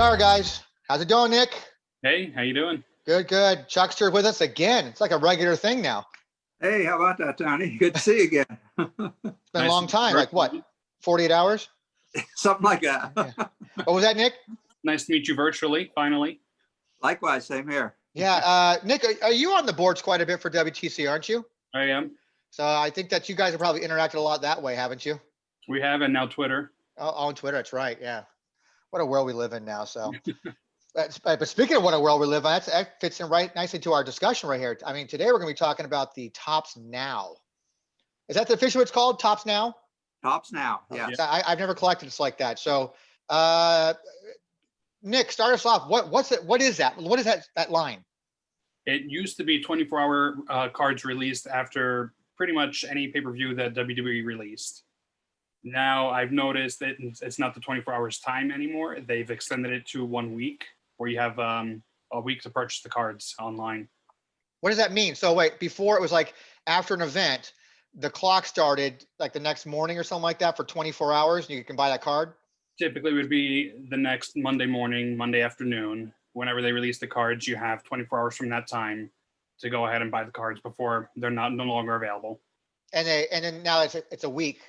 Wire, guys. How's it going, Nick? Hey, how you doing? Good, good. Chuckster with us again. It's like a regular thing now. Hey, how about that, Tony? Good to see you again. It's been a long time. Like what? 48 hours? Something like that. Yeah. What was that, Nick? Nice to meet you virtually, finally. Likewise, same here. Yeah. Nick, are you on the boards quite a bit for WTC, aren't you? I am. So I think that you guys have probably interacted a lot that way, haven't you? We have, and now Twitter. Oh, on Twitter. That's right. Yeah. What a world we live in now. So, but speaking of what a world we live in, that fits in right nicely to our discussion right here. I mean, today we're going to be talking about the Tops Now. Is that the official it's called? Tops Now? Tops Now. Yeah. I've never collected it's like that. So, Nick, start us off. What's it? What is that? What is that line? It used to be 24-hour cards released after pretty much any pay-per-view that WWE released. Now I've noticed that it's not the 24 hours time anymore. They've extended it to 1 week, where you have a week to purchase the cards online. What does that mean? So wait, before it was like after an event, the clock started like the next morning or something like that for 24 hours, and you can buy that card? Typically, it would be the next Monday morning, Monday afternoon. Whenever they release the cards, you have 24 hours from that time to go ahead and buy the cards before they're no longer available. And then now it's a week.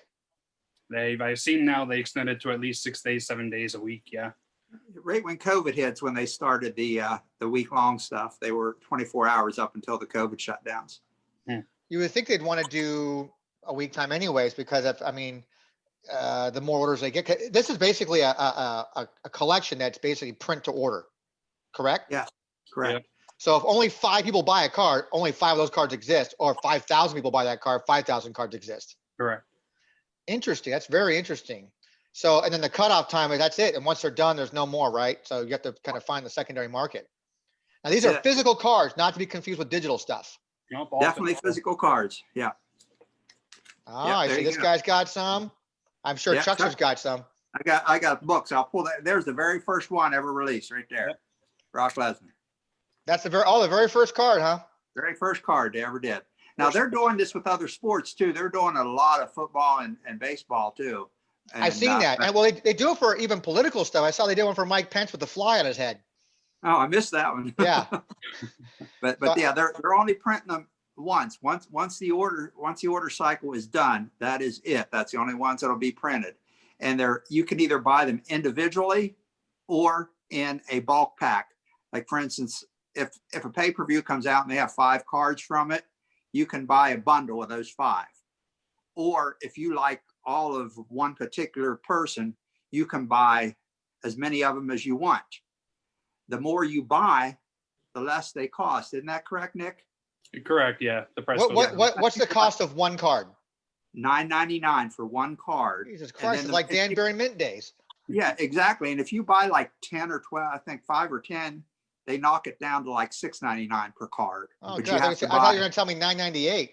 I've seen now they extended to at least 6 days, 7 days a week. Yeah. Right when COVID hits, when they started the week-long stuff, they were 24 hours up until the COVID shutdowns. You would think they'd want to do a week time anyways, because the more orders they get. This is basically a collection that's basically print to order, correct? Yeah, correct. Yeah. So if only 5 people buy a card, only 5 of those cards exist, or if 5,000 people buy that card, 5,000 cards exist. Correct. Interesting. That's very interesting. So, and then the cutoff time is that's it. And once they're done, there's no more, right? So you have to kind of find the secondary market. Now, these are physical cards, not to be confused with digital stuff. Nope, definitely physical cards. Yeah. I see. This guy's got some. I'm sure Chuckster's got some. I got books. I'll pull that. There's the very first one ever released right there. Yep. Brock Lesnar. That's the very first card, huh? Very first card they ever did. Now they're doing this with other sports too. They're doing a lot of football and baseball too. And, I've seen that. And well, they do it for even political stuff. I saw they did one for Mike Pence with the fly on his head. Oh, I missed that one. Yeah. but yeah, they're only printing them once. Once the order cycle is done, that is it. That's the only ones that'll be printed. And you can either buy them individually or in a bulk pack. Like for instance, if a pay-per-view comes out and they have 5 cards from it, you can buy a bundle of those 5. Or if you like all of one particular person, you can buy as many of them as you want. The more you buy, the less they cost. Isn't that correct, Nick? Correct. Yeah. The price. What's the cost of one card? $9.99 for one card. Jesus Christ! It's like Danbury Mint days. Yeah, exactly. And if you buy like 10 or 12, I think 5 or 10, they knock it down to like $6.99 per card. Oh, but God, I thought you were going to tell me $9.98.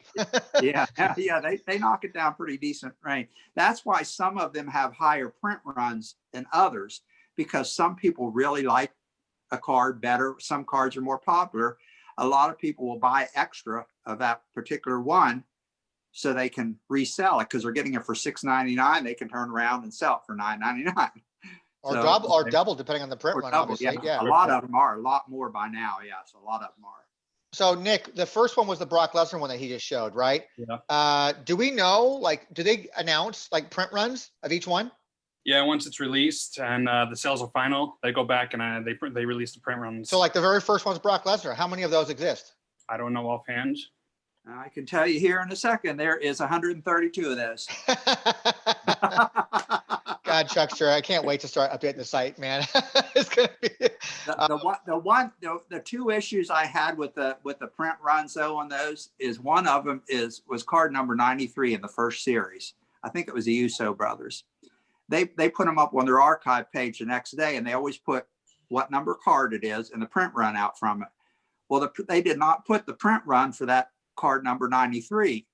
yeah, they knock it down pretty decent, right? That's why some of them have higher print runs than others, because some people really like a card better. Some cards are more popular. A lot of people will buy extra of that particular one so they can resell it because they're getting it for $6.99. They can turn around and sell it for $9.99. Or double, depending on the print run, obviously. Yeah. A lot of them are, a lot more by now. Yes, a lot of them are. So, Nick, the first one was the Brock Lesnar one that he just showed, right? Yeah. Do we know, do they announce print runs of each one? Yeah, once it's released and the sales are final, they go back and they release the print runs. So, the very first one's Brock Lesnar. How many of those exist? I don't know offhand. I can tell you here in a second. There is 132 of those. God, Chuckster, I can't wait to start updating the site, man. It's gonna be the 2 issues I had with the print runs though on those is one of them was card number 93 in the first series. I think it was the Uso brothers. They put them up on their archive page the next day, and they always put what number card it is and the print run out from it. Well, they did not put the print run for that card number 93.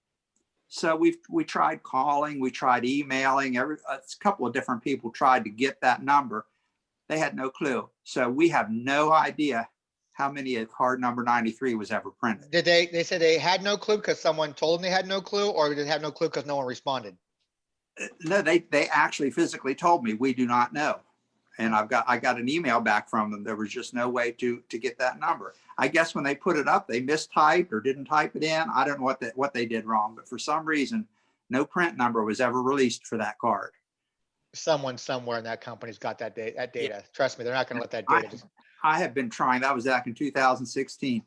So we tried calling, we tried emailing, a couple of different people tried to get that number. They had no clue. So we have no idea how many of card number 93 was ever printed. Did they said they had no clue because someone told them they had no clue, or did they have no clue because no one responded? No, they actually physically told me we do not know. And I got an email back from them. There was just no way to get that number. I guess when they put it up, they mistyped or didn't type it in. I don't know what they did wrong, but for some reason, no print number was ever released for that card. Someone somewhere in that company's got that data. Yeah. Trust me, they're not going to let that data just. I have been trying. That was back in 2016,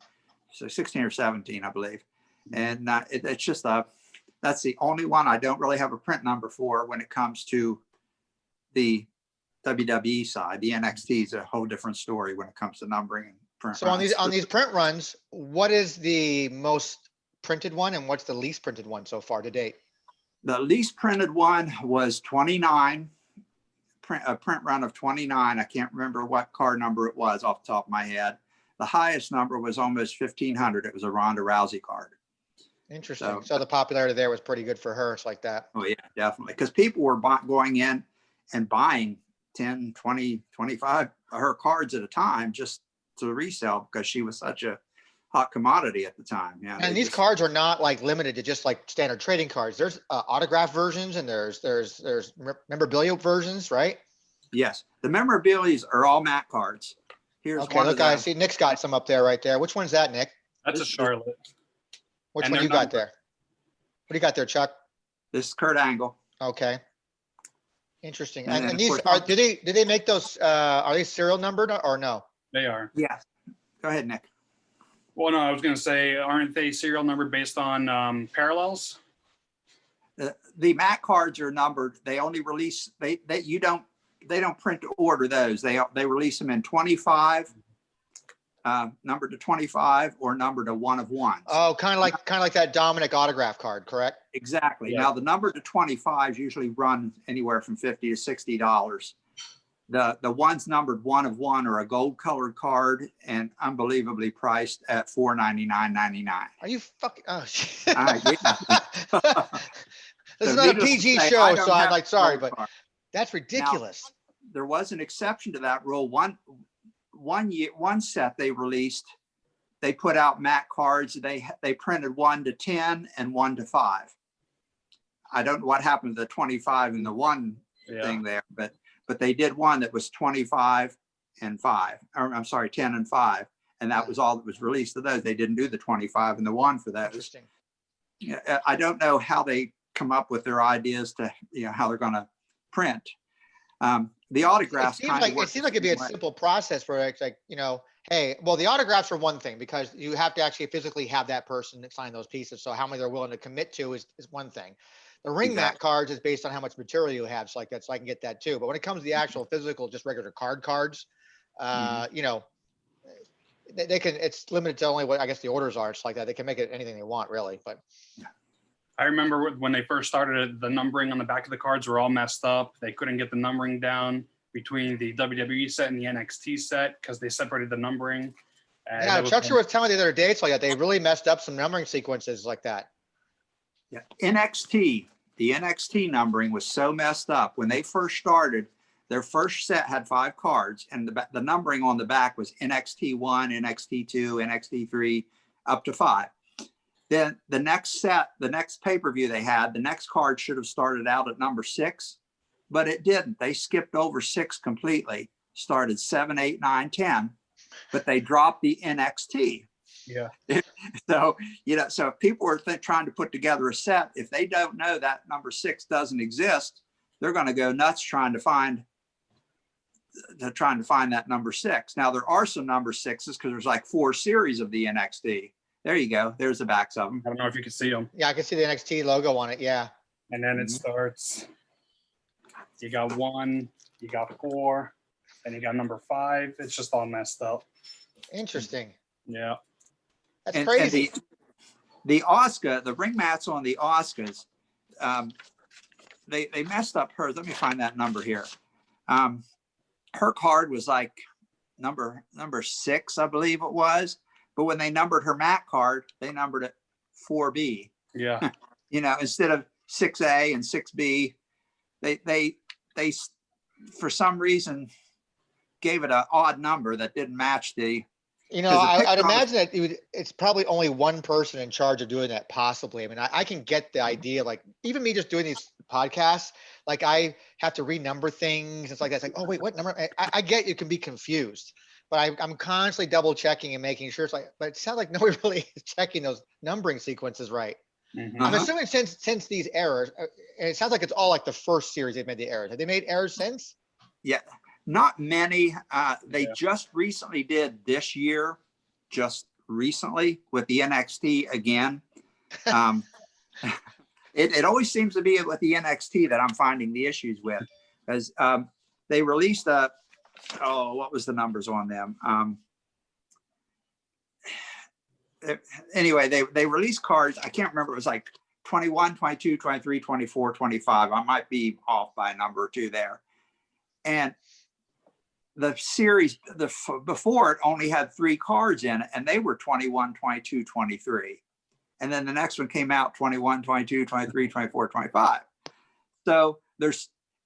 so 16 or 17, I believe. And it's just that's the only one I don't really have a print number for when it comes to the WWE side. The NXT is a whole different story when it comes to numbering and print. So on these print runs, what is the most printed one and what's the least printed one so far to date? The least printed one was 29, a print run of 29. I can't remember what card number it was off the top of my head. The highest number was almost 1,500. It was a Ronda Rousey card. Interesting. So the popularity there was pretty good for her. It's like that. Oh yeah, definitely. Because people were going in and buying 10, 20, 25 of her cards at a time just to resell because she was such a hot commodity at the time. Yeah. And these cards are not like limited to just like standard trading cards. There's autograph versions and there's memorabilia versions, right? Yes. The memorabilia are all Matt cards. Here's okay. one Look, I see Nick's got some up there right there. Which one's that, Nick? That's a Charlotte. Which And one they're you got numbered. there? What do you got there, Chuck? This is Kurt Angle. Okay. Interesting. And then, And of these course, are, did they make those, are they serial numbered or no? They are. Yes. Go ahead, Nick. Well, no, I was going to say, aren't they serial numbered based on parallels? The Mac cards are numbered. They only release they don't print to order those. They release them in 25, numbered to 25 or numbered to 1 of 1. Oh, kind of like that Dominic autograph card, correct? Exactly. Yeah. Now the number to 25s usually run anywhere from $50 to $60. The ones numbered 1 of 1 are a gold colored card and unbelievably priced at $499.99. Are you fucking? Oh, shit. Yeah. This is So not a needless to PG say, I show, don't so I'm have like, sorry, gold but card. that's ridiculous. There was an exception to that rule. One set they released, they put out Mac cards. They printed 1 to 10 and 1 to 5. I don't know what happened to the 25 and the 1 thing there, but they did one that was 25 and 5. Or, I'm sorry, 10 and 5, and that was all that was released of those. They didn't do the 25 and the 1 for those. Interesting. Yeah, I don't know how they come up with their ideas to how they're going to print. The autographs It seems like it'd be a simple process where it's like, hey, well, the autographs are one thing because you have to actually physically have that person sign those pieces. So how many they're willing to commit to is one thing. The ring mat cards is based on how much material you have. So like that, so I can get that too. But when it comes to the actual physical, just regular cards, they can, it's limited to only what I guess the orders are. It's like that. They can make it anything they want really, but. I remember when they first started, the numbering on the back of the cards were all messed up. They couldn't get the numbering down between the WWE set and the NXT set because they separated the numbering. Yeah, Chuckster was telling me the other day, it's like that. They really messed up some numbering sequences like that. Yeah, NXT, the NXT numbering was so messed up. When they first started, their first set had 5 cards, and the numbering on the back was NXT 1, NXT 2, NXT 3, up to 5. Then the next set, the next pay-per-view they had, the next card should have started out at number 6, but it didn't. They skipped over 6 completely, started 7, 8, 9, 10, but they dropped the NXT. Yeah. So, so if people are trying to put together a set, if they don't know that number 6 doesn't exist, they're going to go nuts trying to find that number 6. Now there are some number 6s because there's like 4 series of the NXT. There you go. There's the backs of them. I don't know if you can see them. Yeah, I can see the NXT logo on it. Yeah. And then it starts, you got 1, you got 4, then you got number 5. It's just all messed up. Interesting. Yeah. That's crazy. And the Asuka, the ring mats on the Asukas, they messed up hers. Let me find that number here. Her card was like number 6, I believe it was. But when they numbered her mat card, they numbered it 4B. Yeah. Instead of 6A and 6B, they for some reason gave it an odd number that didn't match the. I'd imagine that it's probably only one person in charge of doing that, possibly. I mean, I can get the idea, like even me just doing these podcasts. Like I have to renumber things. It's like that's like, oh wait, what number? I get you can be confused, but I'm constantly double checking and making sure it's like. But it sounds like nobody really is checking those numbering sequences right. Mhm. I'm assuming since these errors, and it sounds like it's all like the first series they've made the errors. Have they made errors since? Yeah, not many. They Yeah. just recently did this year, just recently with the NXT again. Um, it always seems to be with the NXT that I'm finding the issues with, because they released what was the numbers on them? Anyway, they released cards. I can't remember. It was like 21, 22, 23, 24, 25. I might be off by a number or two there. And the series before it only had 3 cards in it, and they were 21, 22, 23. And then the next one came out 21, 22, 23, 24, 25. So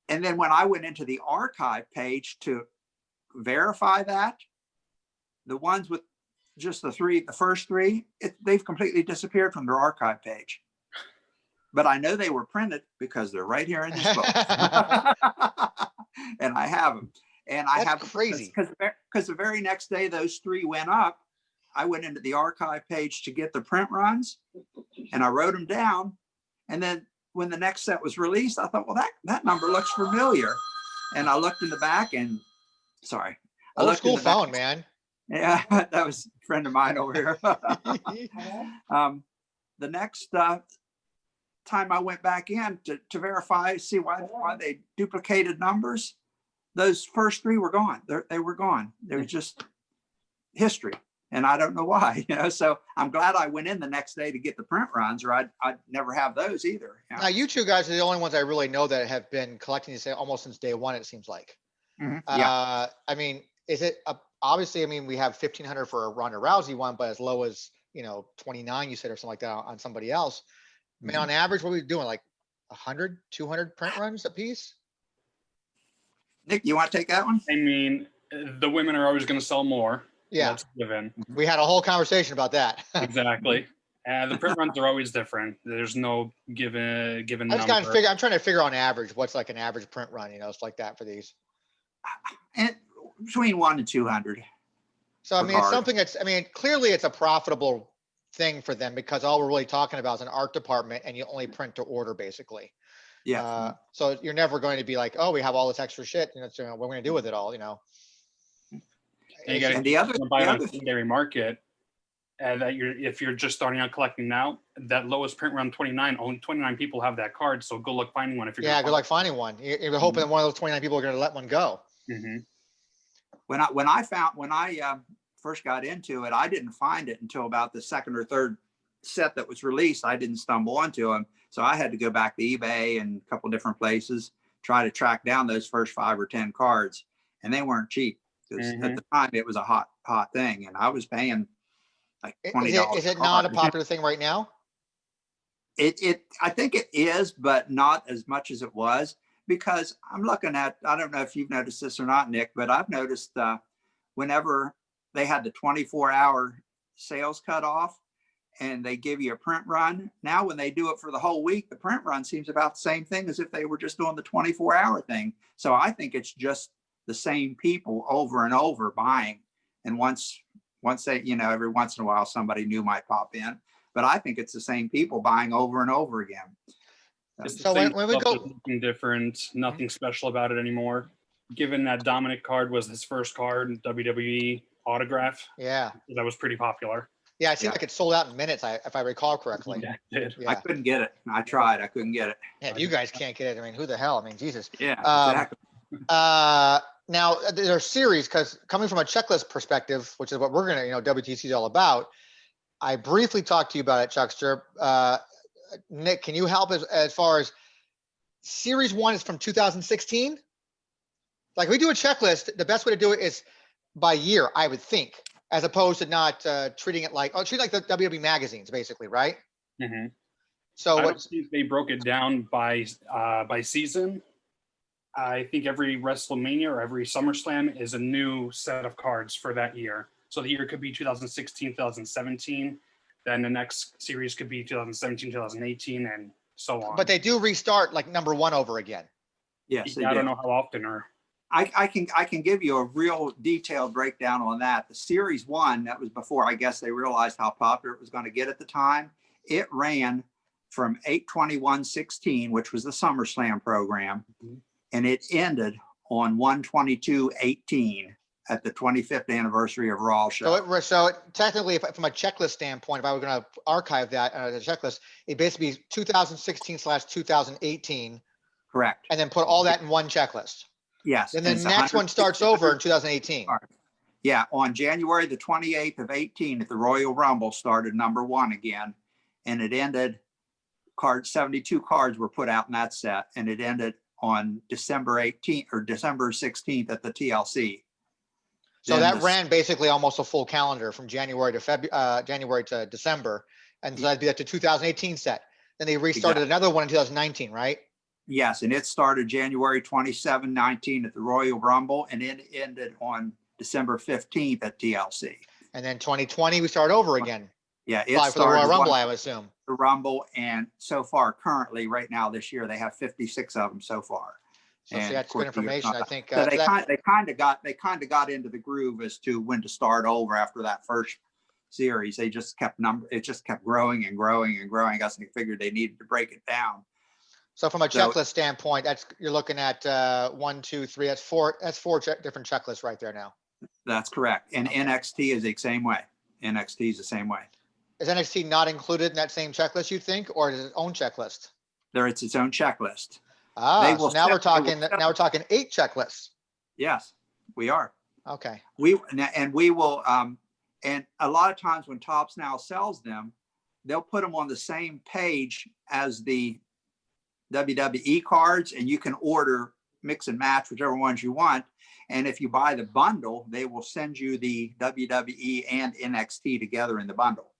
and then when I went into the archive page to verify that, the ones with just the first 3, they've completely disappeared from their archive page. But I know they were printed because they're right here in this book. And I have them. And I have crazy because the very next day those 3 went up, I went into the archive page to get the print runs, and I wrote them down. And then when the next set was released, I thought, well, that number looks familiar. And I looked in the back, and I old looked school in the back. phone, man. Yeah, that was a friend of mine over here. The next time I went back in to verify, see why they duplicated numbers, those first 3 were gone. They were gone. They were just history. And I don't know why, so I'm glad I went in the next day to get the print runs, or I'd never have those either. Now, you two guys are the only ones I really know that have been collecting these almost since day one, it seems like. Yeah. I mean, is it obviously, I mean, we have 1,500 for a Ronda Rousey one, but as low as, 29, you said, or something like that on somebody else. I mean, on average, what are we doing? Like 100, 200 print runs a piece? Nick, you want to take that one? I mean, the women are always going to sell more. Yeah. That's given. We had a whole conversation about that. Exactly. And the print runs are always different. There's no given number. I'm trying to figure on average, what's like an average print run, it's like that for these. And between 1 and 200. So, I mean, it's something clearly it's a profitable thing for them, because all we're really talking about is an art department, and you only print to order basically. Yeah. So you're never going to be like, oh, we have all this extra shit, what we're going to do with it all, And you got And to buy it on the secondary market. And if you're just starting out collecting now, that lowest print run 29, only 29 people have that card. So good luck finding one. If you're good luck finding one. You're hoping that one of those 29 people are going to let one go. Mm-hmm. When I first got into it, I didn't find it until about the second or third set that was released. I didn't stumble onto them, so I had to go back to eBay and a couple different places, try to track down those first 5 or 10 cards, and they weren't cheap, because at the time it was a hot thing, and I was paying like $20. Is it not a popular thing right now? I think it is, but not as much as it was, because I'm looking at, I don't know if you've noticed this or not, Nick, but I've noticed whenever they had the 24-hour sales cut off and they give you a print run, now when they do it for the whole week, the print run seems about the same thing as if they were just doing the 24-hour thing. So I think it's just the same people over and over buying. And once they, every once in a while, somebody new might pop in, but I think it's the same people buying over and over again. So when we go, nothing different, nothing special about it anymore. Given that Dominic card was his first card in WWE autograph. Yeah. That was pretty popular. Yeah, it seemed like it sold out in minutes, if I recall correctly. Yeah, it did. I couldn't get it. I tried. I couldn't get it. Yeah, if you guys can't get it, I mean, who the hell? I mean, Jesus. Yeah, exactly. Now, there's series, because coming from a checklist perspective, which is what we're going to, WTC is all about, I briefly talked to you about it, Chuckster. Nick, can you help as far as series 1 is from 2016? Like, we do a checklist, the best way to do it is by year, I would think, as opposed to not treating it like, treat like the WWE magazines, basically, right? Mm-hmm. So I don't think they broke it down by season. I think every WrestleMania or every SummerSlam is a new set of cards for that year. So the year could be 2016, 2017. Then the next series could be 2017, 2018, and so on. But they do restart like number one over again. Yes, they I don't do. know how often or. I can give you a real detailed breakdown on that. The series one, that was before I guess they realized how popular it was going to get at the time. It ran from 8/21/16, which was the SummerSlam program, and it ended on 1/22/18 at the 25th anniversary of Raw show. So technically, from a checklist standpoint, if I were going to archive that the checklist, it basically be 2016/2018, Correct. and then put all that in one checklist. Yes. Then the and it's next one starts over in 2018. Yeah, on January the 28th of 18 at the Royal Rumble started number one again, and it ended. 72 cards were put out in that set, and it ended on December 18th or December 16th at the TLC. So Then that ran basically almost a full calendar from January to January to December, and so that'd be the 2018 set. Then they restarted another one in 2019, right? Yes, and it started January 27, 19 at the Royal Rumble, and it ended on December 15th at TLC. And then 2020 we start over again. Yeah, it Probably for the Royal Rumble, I would assume. The Rumble, and so far, currently, right now this year, they have 56 of them so far. So see, that's good information. I think so they kind of got into the groove as to when to start over after that first series. They just kept it just kept growing and growing and growing. I guess they figured they needed to break it down. So from a checklist standpoint, you're looking at 1, 2, 3. That's four different checklists right there now. That's correct. And NXT is the same way. NXT is the same way. Is NXT not included in that same checklist, you think, or is it its own checklist? It's its own checklist. So now we're talking 8 checklists. Yes, we are. Okay. We will and a lot of times when Topps now sells them, they'll put them on the same page as the WWE cards, and you can order mix and match whichever ones you want. And if you buy the bundle, they will send you the WWE and NXT together in the bundle.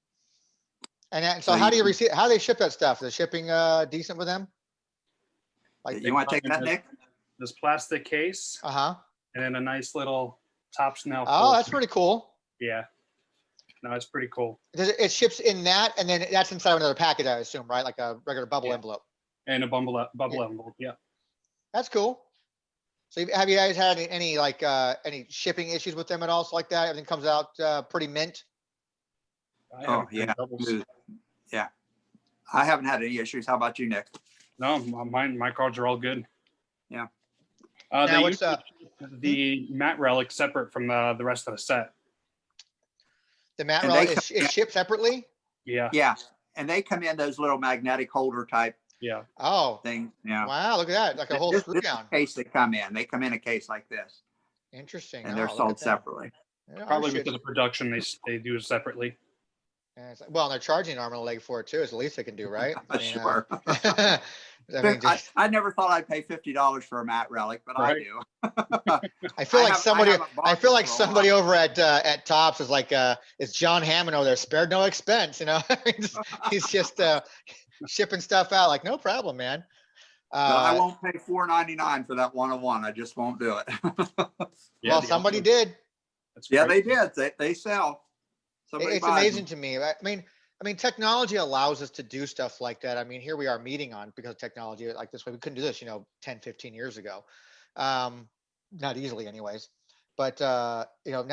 And so how do you how do they ship that stuff? Is the shipping decent with them? Like, you want to take that, Nick? This plastic case. And then a nice little Topps now. Oh, that's pretty cool. Yeah. No, it's pretty cool. It ships in that, and then that's inside of another package, I assume, right? Like a regular bubble envelope. And a bubble envelope. Yeah. That's cool. So have you guys had any any shipping issues with them at all? So like that, everything comes out pretty mint. Oh yeah, yeah. I haven't had any issues. How about you, Nick? No, my cards are all good. Yeah. Now what's the matte relic separate from the rest of the set. The matte relic is shipped separately? Yeah. Yeah. And they come in those little magnetic holder type thing. Yeah. Wow, look at that. Like a whole screw down. Case they come in. They come in a case like this. Interesting. And they're sold separately. Yeah, probably because of production they do it separately. Well, they're charging an arm and a leg for it too. It's the least they can do, right? Sure. I never thought I'd pay $50 for a matte relic, but right. I do. I feel like somebody over at Topps is like it's John Hammond over there, spared no expense, you know. He's just shipping stuff out like no problem, man. I won't pay $4.99 for that one-on-one. I just won't do it. Well, somebody did. Yeah, they did. They sell. It's amazing to me. I mean, technology allows us to do stuff like that. I mean, here we are meeting on because of technology like this way. We couldn't do this, 10, 15 years ago. Not easily anyways. But, now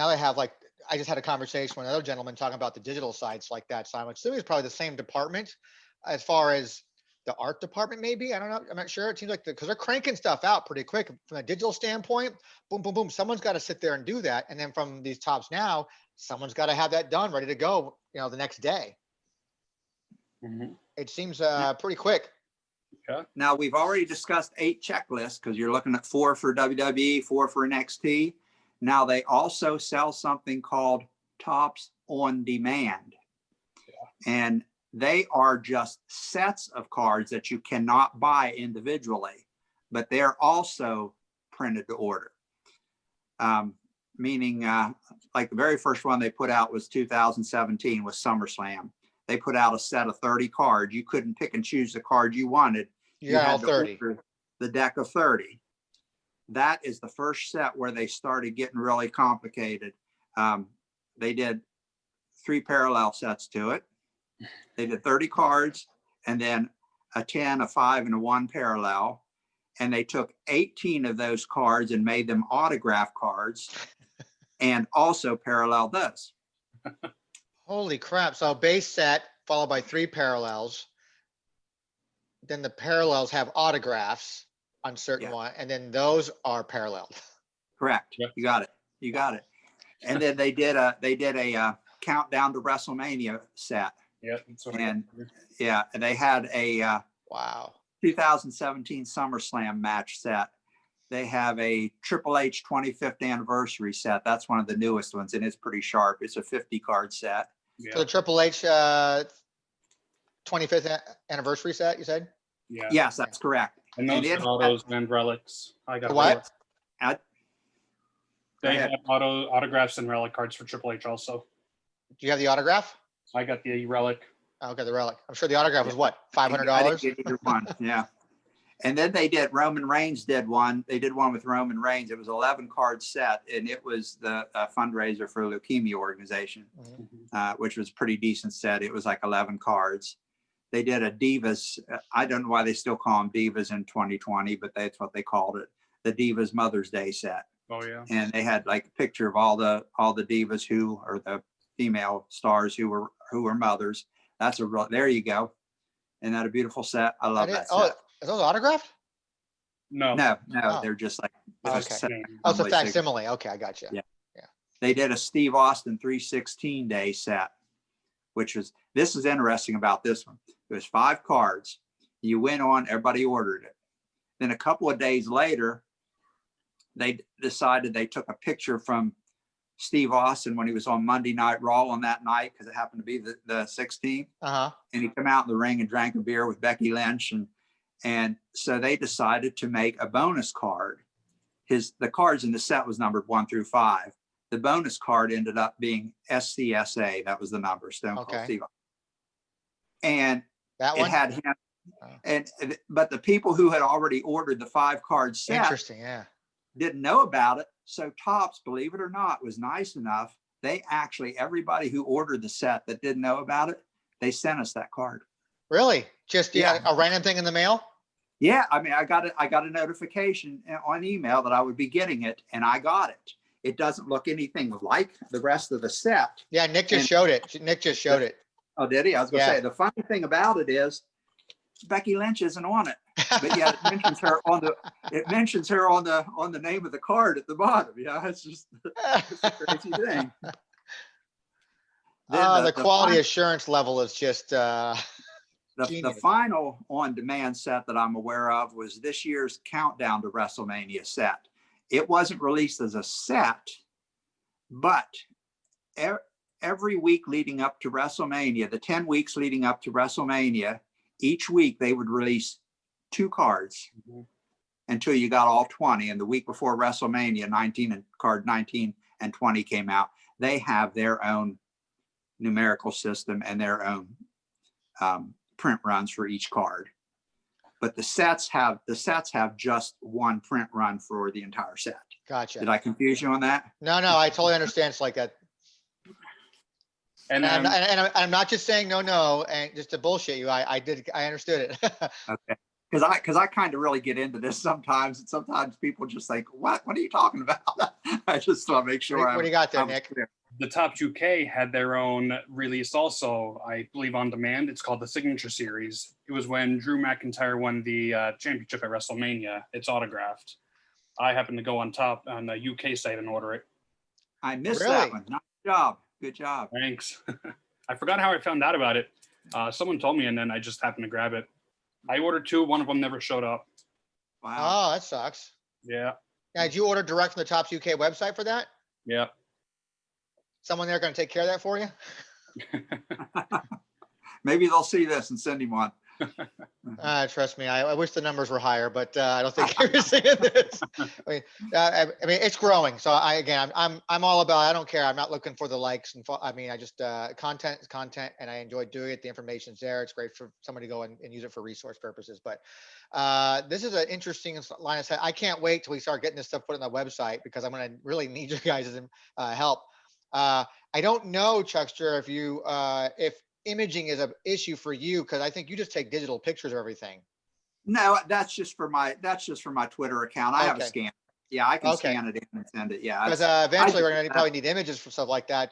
they have I just had a conversation with another gentleman talking about the digital sites like that. So I'm assuming it's probably the same department as far as the art department, maybe. I don't know. I'm not sure. It seems like because they're cranking stuff out pretty quick from a digital standpoint. Boom, boom, boom. Someone's got to sit there and do that. And then from these Topps now, someone's got to have that done, ready to go, the next day. Mm-hmm. It seems pretty quick. Okay. Now we've already discussed 8 checklists because you're looking at 4 for WWE, 4 for NXT. Now they also sell something called Topps On Demand. Yeah. And they are just sets of cards that you cannot buy individually, but they're also printed to order. Meaning like the very first one they put out was 2017 was SummerSlam. They put out a set of 30 cards. You couldn't pick and choose the card you wanted. You had all 30. The deck of 30. That is the first set where they started getting really complicated. They did 3 parallel sets to it. They did 30 cards and then a 10, a 5, and a 1 parallel. And they took 18 of those cards and made them autograph cards and also paralleled those. Holy crap. So base set followed by 3 parallels. Then the parallels have autographs on certain Yeah. one, and then those are paralleled. Correct. Yep. You got it. You got it. And then they did a countdown to WrestleMania set. Yeah. That's what And I got. yeah, and they had a Wow. 2017 SummerSlam match set. They have a Triple H 25th anniversary set. That's one of the newest ones, and it's pretty sharp. It's a 50 card set. So Yeah. the Triple H 25th anniversary set, you said? Yeah. Yes, that's correct. And those it are autos and relics. I got What? Go They ahead. have autographs and relic cards for Triple H also. Do you have the autograph? I got the relic. Oh, okay, the relic. I'm sure the autograph was what, I didn't $500? get either one. Yeah. And then they did Roman Reigns did one. They did one with Roman Reigns. It was 11 card set, and it was the fundraiser for a leukemia organization, Mhm. which was a pretty decent set. It was like 11 cards. They did a Divas. I don't know why they still call them Divas in 2020, but that's what they called it. The Divas Mother's Day set. Oh yeah. And they had like a picture of all the divas who are the female stars who were mothers. That's a real, there you go. Isn't that a beautiful set? I love that Oh, set. are those autographed? No. No, Oh. they're just like, It's Okay. just the same. Oh, it's a Assembly facsimile. Okay, I got you. Yeah. They did a Steve Austin 316 day set, which was, this is interesting about this one. It was 5 cards. You went on, everybody ordered it. Then a couple of days later, they decided they took a picture from Steve Austin when he was on Monday Night Raw on that night, because it happened to be the 16th. Uh-huh. And he came out in the ring and drank a beer with Becky Lynch. And so they decided to make a bonus card. The cards in the set was numbered 1 through 5. The bonus card ended up being SCSA. That was the number, Stone Cold Okay. Steve Austin. And That it one? had him. Oh. But the people who had already ordered the 5 card set Interesting, yeah. didn't know about it. So Topps, believe it or not, was nice enough. They actually, everybody who ordered the set that didn't know about it, they sent us that card. Really? Just Yeah. a random thing in the mail? Yeah, I mean, I got a notification on email that I would be getting it, and I got it. It doesn't look anything like the rest of the set. Yeah, Nick just And- showed it. Nick just showed it. Oh, did he? I was gonna Yeah. say, the funny thing about it is Becky Lynch isn't on it, but yeah, it mentions her on the name of the card at the bottom. Yeah, it's just it's a crazy thing. Then The quality fin- assurance level is just the genius. final on-demand set that I'm aware of was this year's Countdown to WrestleMania set. It wasn't released as a set, but every week leading up to WrestleMania, the 10 weeks leading up to WrestleMania, each week they would release 2 cards until you got all 20. And the week before WrestleMania, card 19 and 20 came out. They have their own numerical system and their own print runs for each card. But the sets have just one print run for the entire set. Gotcha. Did I confuse you on that? No, I totally understand. It's like that. And And I'm not just saying no, and just to bullshit you. I understood it. Okay. Because I kind of really get into this sometimes, and sometimes people just think, what are you talking about? I just want to make sure. What do you got there, I'm Nick? clear. the Topps UK had their own release also, I believe, on demand. It's called the Signature Series. It was when Drew McIntyre won the championship at WrestleMania. It's autographed. I happened to go on the UK site and order it. I missed Really? that one. Nice job. Good job. Thanks. I forgot how I found out about it. Someone told me, and then I just happened to grab it. I ordered 2. One of them never showed up. Wow. Oh, that sucks. Yeah. Now, did you order direct from the Topps UK website for that? Yeah. Someone there going to take care of that for you? Maybe they'll see this and send him one. Trust me, I wish the numbers were higher, but I don't think you're seeing this. I mean, it's growing. So I'm all about. I don't care. I'm not looking for the likes and. I just content is content, and I enjoy doing it. The information's there. It's great for somebody to go and use it for resource purposes. But this is an interesting line of sight. I can't wait till we start getting this stuff put on the website, because I'm going to really need your guys' help. I don't know, Chuckster, if imaging is an issue for you, because I think you just take digital pictures of everything. No, that's just for my Twitter account. I have a Okay. scanner. Yeah, I can Okay. scan it in and send it. Yeah. Because eventually we're gonna probably need images for stuff like that,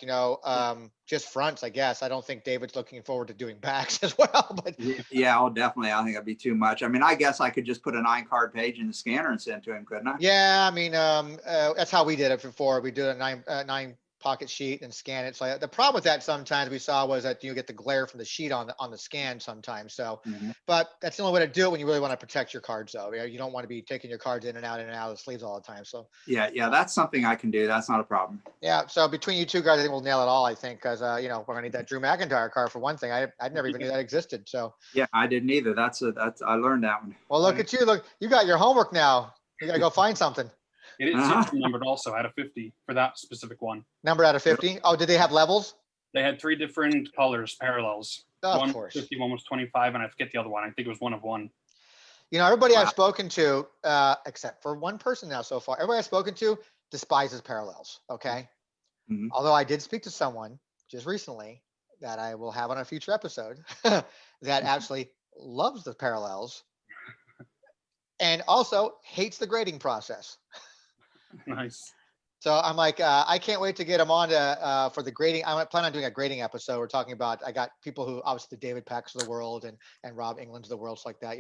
just fronts, I guess. I don't think David's looking forward to doing backs as well, but Yeah, I'll definitely. I think it'd be too much. I mean, I guess I could just put a 9-card page in the scanner and send to him, couldn't I? yeah, I mean, that's how we did it before. We did a nine pocket sheet and scan it. So the problem with that sometimes we saw was that you get the glare from the sheet on the scan sometimes. So, but that's the only way to do it when you really want to protect your cards, though. You don't want to be taking your cards in and out of the sleeves all the time. So Yeah, that's something I can do. That's not a problem. yeah. So between you two guys, I think we'll nail it all. I think because we're gonna need that Drew McIntyre card for one thing. I never even knew that existed. So yeah, I didn't either. I learned that one. well, look at you. Look, you got your homework now. You gotta go find something. It is serial numbered also out of 50 for that specific one. Number out of 50. Oh, did they have levels? They had 3 different colors, parallels. Of One course. 50, one was 25, and I forget the other one. I think it was 1 of 1. Everybody I've Wow. spoken to, except for one person now so far, everybody I've spoken to despises parallels. Okay. Mhm. Although I did speak to someone just recently that I will have on a future episode that actually loves the parallels and also hates the grading process. Nice. So I'm like, I can't wait to get him on to, for the grading. I plan on doing a grading episode. We're talking about, I got people who obviously the David Packs of the world and Rob England's of the world, like that,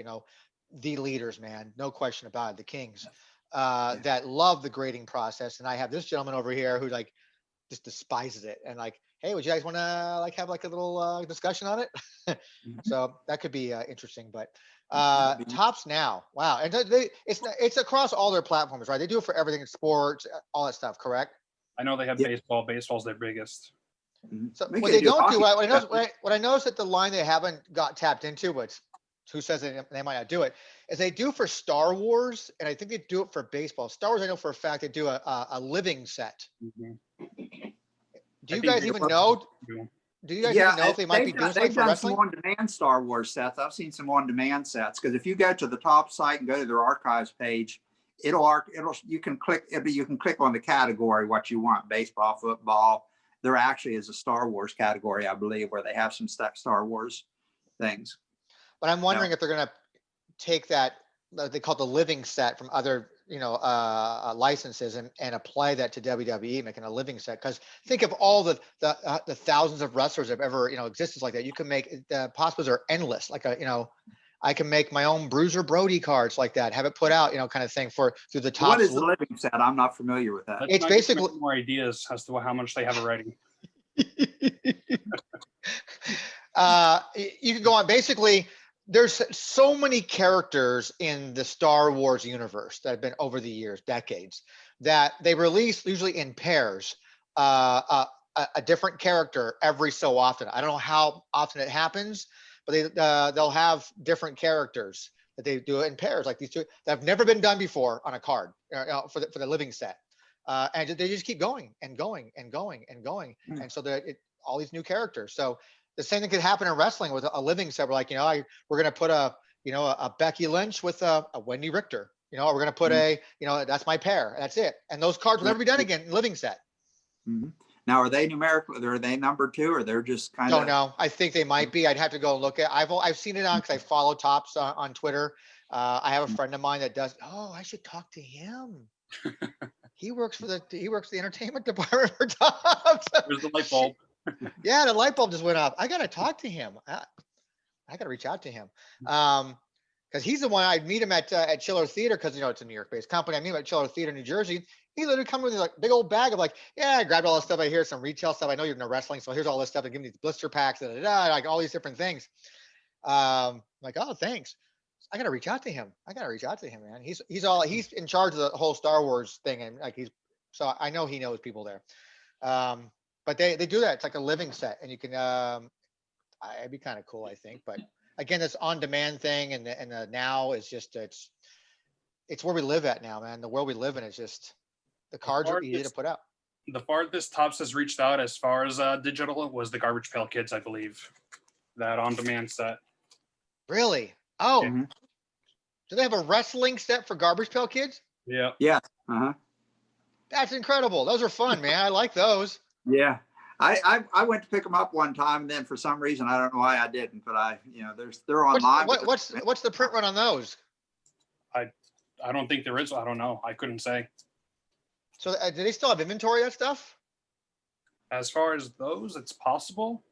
the leaders, man, no question about it, the kings that love the grading process. And I have this gentleman over here who like just despises it. And like, hey, would you guys want to like have like a little discussion on it? So that could be interesting, but Tops Now, wow. And it's across all their platforms, right? They do it for everything, sports, all that stuff, correct? I know they have Yeah. baseball. Baseball's their biggest. So We what could they don't do, hockey. what I noticed that the line they haven't got tapped into, which who says they might not do it, is they do for Star Wars, and I think they do it for baseball. Star Wars, I know for a fact they do a living set. Mhm. Do I you think guys they even were- know? Do you guys even know if they might be doing something they've for done wrestling? some on-demand Star Wars sets. I've seen some on-demand sets because if you go to the top site and go to their archives page, you can click on the category what you want: baseball, football. There actually is a Star Wars category, I believe, where they have some Star Wars things. But I'm wondering if they're going to take that, they call it the living set from other, licenses and apply that to WWE, making a living set. Because think of all the thousands of wrestlers that have ever, existed like that. You can make the possibilities are endless. Like I can make my own Bruiser Brody cards like that, have it put out, kind of thing through the top. What is the living set? I'm not familiar with that. Let's It's not give them basically- any more ideas as to how much they have already. You can go on. Basically, there's so many characters in the Star Wars universe that have been over the years, decades, that they release usually in pairs, a different character every so often. I don't know how often it happens, but they'll have different characters that they do it in pairs, like these two that have never been done before on a card for the living set, and they just keep going and going and going and going, and so all these new characters. So the same thing could happen in wrestling with a living set. We're like, we're going to put a Becky Lynch with a Wendy Richter, we're going to put that's my pair. That's it. And those cards will never be done again in living set. Mm-hmm. Now, are they numerical? Are they numbered too, or they're just kind of? Don't know. I think they might be. I'd have to go and look at. I've seen it on because I follow Tops on Twitter. I have a friend of mine that does. Oh, I should talk to him. He works for the entertainment department for Tops. There's the light bulb. Yeah, the light bulb just went off. I gotta talk to him. I gotta reach out to him. Because he's the one. I'd meet him at Chiller Theater because it's a New York-based company. I meet him at Chiller Theater, New Jersey. He literally come with like big old bag of like, yeah, I grabbed all this stuff. I hear some retail stuff. I know you're into wrestling, so here's all this stuff. They give me these blister packs, like all these different things. Like, oh, thanks. I gotta reach out to him. Man. He's in charge of the whole Star Wars thing, and like so I know he knows people there. But they do that. It's like a living set, and you can. It'd be kind of cool, I think. But again, this on-demand thing, and the now is just it's where we live at now, man. The world we live in is just the cards are easy to put out. The farthest Tops has reached out as far as digital was the Garbage Pail Kids, I believe. That on-demand set. Really? Oh, Mm-hmm. Do they have a wrestling set for Garbage Pail Kids? Yeah. Yeah. Uh-huh. That's incredible. Those are fun, man. I like those. Yeah. I went to pick them up one time, and then for some reason I don't know why I didn't, but they're online. What's the print run on those? I don't think there is. I don't know. I couldn't say. So do they still have inventory of that stuff? As far as those, it's possible.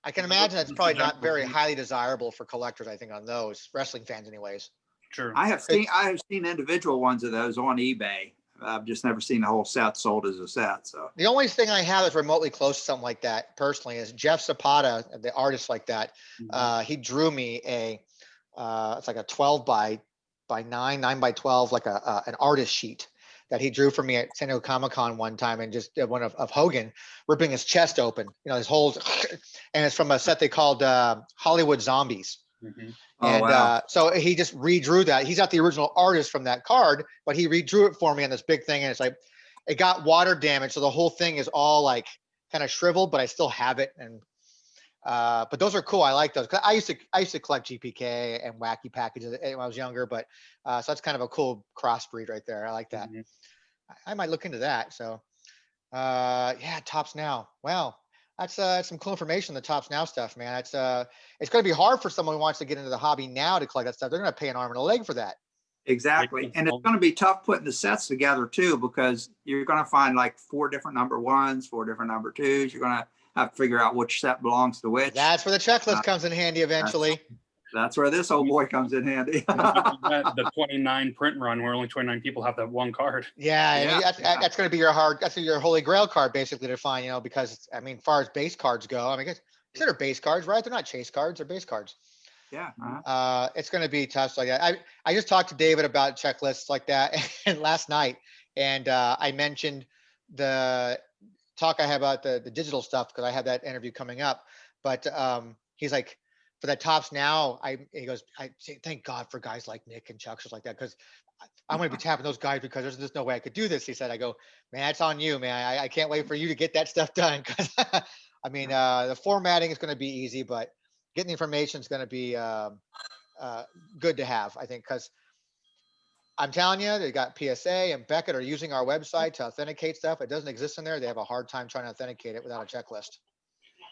I can imagine that's probably not very highly desirable for collectors, I think, on those wrestling fans anyways. True. I have seen individual ones of those on eBay. I've just never seen the whole set sold as a set. So The only thing I have that's remotely close to something like that personally is Jeff Zapata, the artist like that. He drew me it's like a 12 by 9 by 12, like an artist sheet that he drew for me at San Diego Comic-Con one time, and just did one of Hogan ripping his chest open, his holes, and it's from a set they called Hollywood Zombies. And wow. So he just redrew that. He's not the original artist from that card, but he redrew it for me on this big thing. And it's like, it got water damage. So the whole thing is all like kind of shriveled, but I still have it. And, but those are cool. I like those. 'Cause I used to collect GPK and wacky packages when I was younger, but, so that's kind of a cool crossbreed right there. I like that. I might look into that. So, yeah, Tops Now. Wow. That's some cool information, the Tops Now stuff, man. It's going to be hard for someone who wants to get into the hobby now to collect that stuff. They're going to pay an arm and a leg for that. Exactly. And it's going to be tough putting the sets together too, because you're going to find like 4 different number 1s, 4 different number 2s. You're going to have to figure out which set belongs to which. That's where the checklist comes in handy eventually. That's where this old boy comes in handy. The 29 print run where only 29 people have that one card. Yeah, that's going to be your holy grail card basically to find, because I mean, as far as base cards go, I mean, consider base cards, right? They're not chase cards, they're base cards. Yeah. It's going to be tough like that. I just talked to David about checklists like that and last night, and I mentioned the talk I had about the digital stuff because I have that interview coming up. But he's like, for that Tops Now, he goes, I thank God for guys like Nick and Chucksters like that, because I'm going to be tapping those guys because there's just no way I could do this. He said, I go, man, that's on you, man. I can't wait for you to get that stuff done, because I mean, the formatting is going to be easy, but getting the information is going to be good to have, I think, because I'm telling you, they got PSA and Beckett are using our website to authenticate stuff. It doesn't exist in there. They have a hard time trying to authenticate it without a checklist.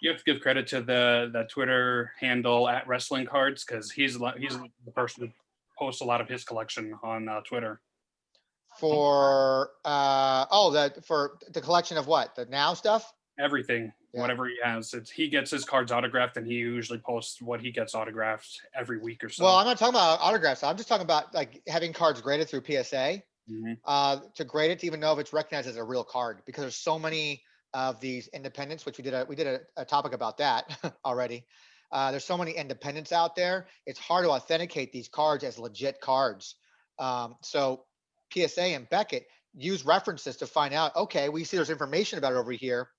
You have to give credit to the Twitter handle at Wrestling Cards, because he's the person who posts a lot of his collection on Twitter. For for the collection of what? The Now stuff? Everything, Yeah. whatever he has. He gets his cards autographed, and he usually posts what he gets autographed every week or so. Well, I'm not talking about autographs. I'm just talking about like having cards graded through PSA. To grade it to even know if it's recognized as a real card, because there's so many of these independents, which we did a topic about that already. There's so many independents out there. It's hard to authenticate these cards as legit cards. So PSA and Beckett use references to find out, okay, we see there's information about it over here.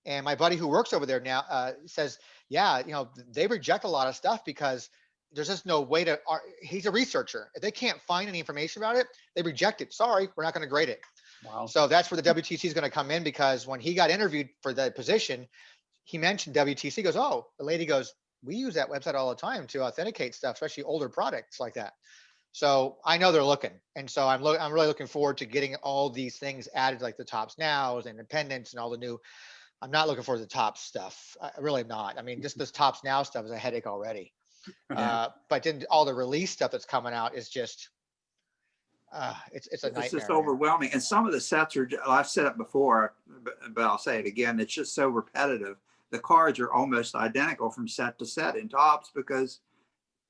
And my buddy who works over there now says, yeah, they reject a lot of stuff because there's just no way to, he's a researcher. If they can't find any information about it, they reject it. Sorry, we're not going to grade it. Wow. So that's where the WTC is going to come in, because when he got interviewed for the position, he mentioned WTC. He goes, oh, the lady goes, we use that website all the time to authenticate stuff, especially older products like that. So I know they're looking. And so I'm really looking forward to getting all these things added, like the Tops Nows, independents, and all the new. I'm not looking for the top stuff. I really am not. I mean, just this Tops Now stuff is a headache already. But then all the release stuff that's coming out is just, it's a nightmare. It's just overwhelming. And some of the sets are, I've said it before, but I'll say it again. It's just so repetitive. The cards are almost identical from set to set in Tops, because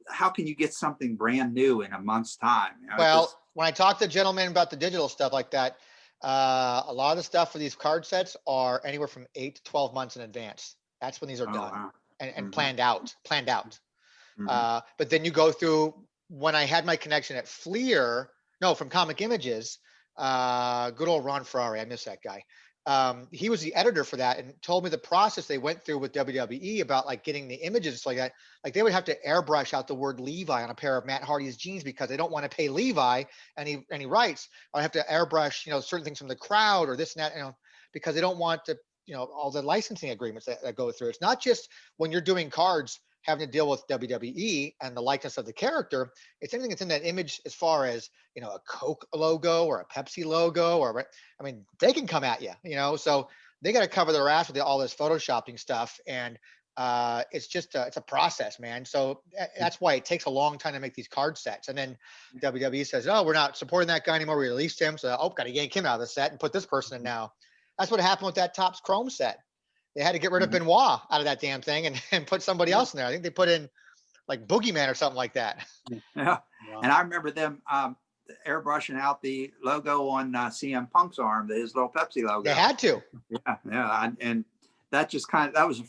how can you get something brand new in a month's time? Well, when I talk to gentlemen about the digital stuff like that, a lot of the stuff for these card sets are anywhere from 8 to 12 months in advance. That's when these are done. Wow. and planned out. But then you go through, when I had my connection at Fleer, from Comic Images, good old Ron Ferrari, I miss that guy. He was the editor for that and told me the process they went through with WWE about like getting the images like that. Like they would have to airbrush out the word Levi on a pair of Matt Hardy's jeans because they don't want to pay Levi any rights. Or I have to airbrush, certain things from the crowd or this and that, because they don't want to, all the licensing agreements that go through. It's not just when you're doing cards having to deal with WWE and the likeness of the character. It's anything that's in that image as far as, a Coke logo or a Pepsi logo, or, I mean, they can come at you, so they got to cover their ass with all this photoshopping stuff. And it's just it's a process, man. So that's why it takes a long time to make these card sets. And then WWE says, oh, we're not supporting that guy anymore. We released him. So, oh, got to yank him out of the set and put this person in now. That's what happened with that Topps Chrome set. They had to get rid of Benoit out of that damn thing and put somebody else in there. I think they put in like Boogeyman or something like that. Yeah. Wow. And I remember them airbrushing out the logo on CM Punk's arm, his little Pepsi logo. They had to. Yeah. And that just that was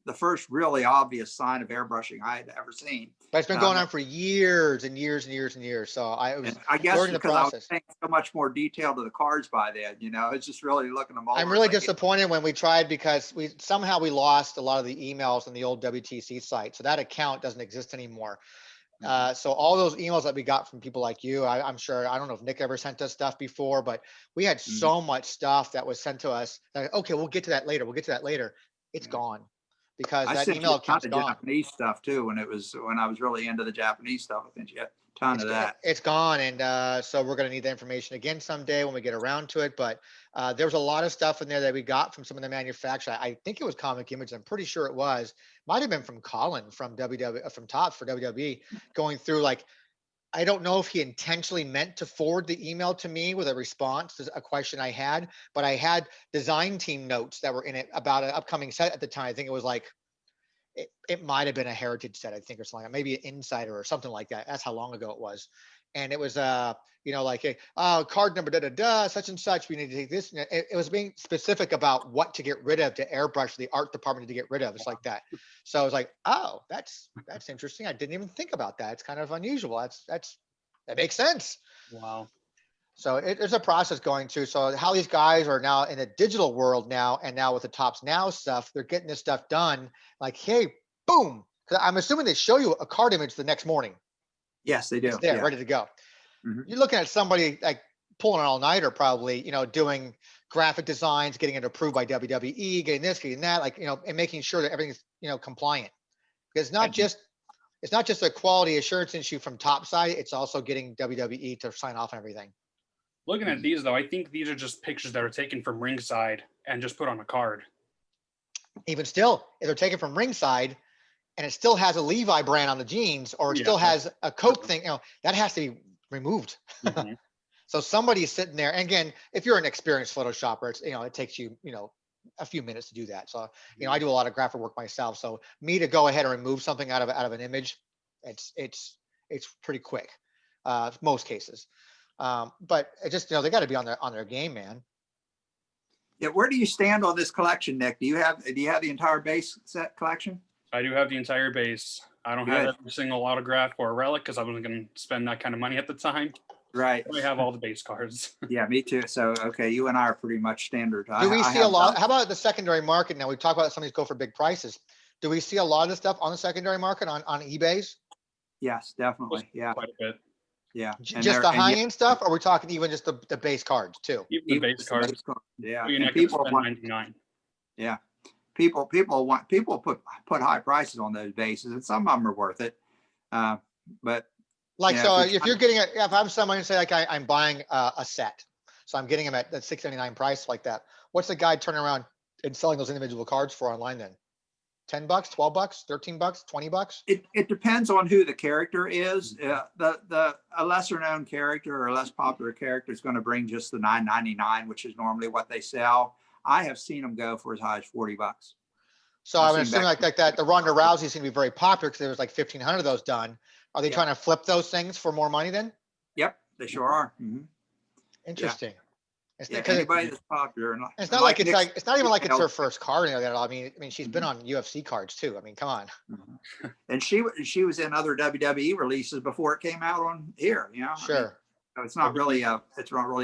the first really obvious sign of airbrushing I had ever seen. But it's been going on for years and years and years and years. So I guess learning the because I was process. paying so much more detail to the cards by then, it's just really looking them over. I'm really disappointed when we tried because we lost a lot of the emails on the old WTC site. So that account doesn't exist anymore. So all those emails that we got from people like you, I'm sure, I don't know if Nick ever sent us stuff before, but we had so much stuff that was sent to us. Like, okay, we'll get to that later. It's gone because that email account's gone. Japanese stuff too. When I was really into the Japanese stuff, I think you had a ton of that. It's gone. And so we're going to need the information again someday when we get around to it. But there was a lot of stuff in there that we got from some of the manufacturers. I think it was Comic Image. I'm pretty sure it was. Might have been from Colin from Topps for WWE, going through like, I don't know if he intentionally meant to forward the email to me with a response to a question I had, but I had design team notes that were in it about an upcoming set at the time. I think it was like, it might have been a heritage set, I think, or something, maybe an insider or something like that. That's how long ago it was. And it was, like, card number, such and such. We need to take this. It was being specific about what to get rid of, to airbrush the art department to get rid of. It's like that. So I was like, oh, that's interesting. I didn't even think about that. It's kind of unusual. That makes sense. Wow. So there's a process going to. So how these guys are now in a digital world now, and now with the Topps Now stuff, they're getting this stuff done. Like, hey, boom. Because I'm assuming they show you a card image the next morning. Yes, they do. It's there, ready to go. You're looking at somebody like pulling an all-nighter, probably, doing graphic designs, getting it approved by WWE, getting this, getting that, like, and making sure that everything's, compliant. Because it's not just a quality assurance issue from top side, it's also getting WWE to sign off on everything. Looking at these though, I think these are just pictures that are taken from ringside and just put on a card. Even still, if they're taken from ringside and it still has a Levi brand on the jeans, or it still has a Coke thing, that has to be removed. So somebody's sitting there. And again, if you're an experienced Photoshopper, it's, it takes you, a few minutes to do that. So, I do a lot of graphic work myself. So me to go ahead and remove something out of an image, it's pretty quick, most cases. But it just, they got to be on their game, man. Yeah. Where do you stand on this collection, Nick? Do you have the entire base set collection? I do have the entire base. I don't have every single autograph or a relic because I wasn't going to spend that kind of money at the time. Right. I have all the base cards. Yeah, me too. So, okay, you and I are pretty much standard. Do we see a lot? How about the secondary market now? We've talked about some of these go for big prices. Do we see a lot of this stuff on the secondary market on eBay's? Yes, definitely. Yeah. Quite a bit. Yeah. Just the high-end stuff, or are we talking even just the base cards too? Even the base cards. Yeah. You're not people spend 99. Yeah. People put high prices on those bases, and some of them are worth it. But like, so if you're getting if I'm somebody and say like I'm buying a set, so I'm getting them at that $6.99 price like that, what's the guy turning around and selling those individual cards for online then? $10, $12, $13, $20? It depends on who the character is. A lesser known character or a less popular character is going to bring just the $9.99, which is normally what they sell. I have seen them go for as high as $40. So I'm assuming like that the Ronda Rousey seem to be very popular because there was like 1,500 of those done. Are they trying to flip those things for more money then? Yep, they sure are. Interesting. It's anybody that's popular. It's not like it's not even like it's her first card. I mean, she's been on UFC cards too. I mean, come on. And she was in other WWE releases before it came out on here. Sure. I mean, so it's not really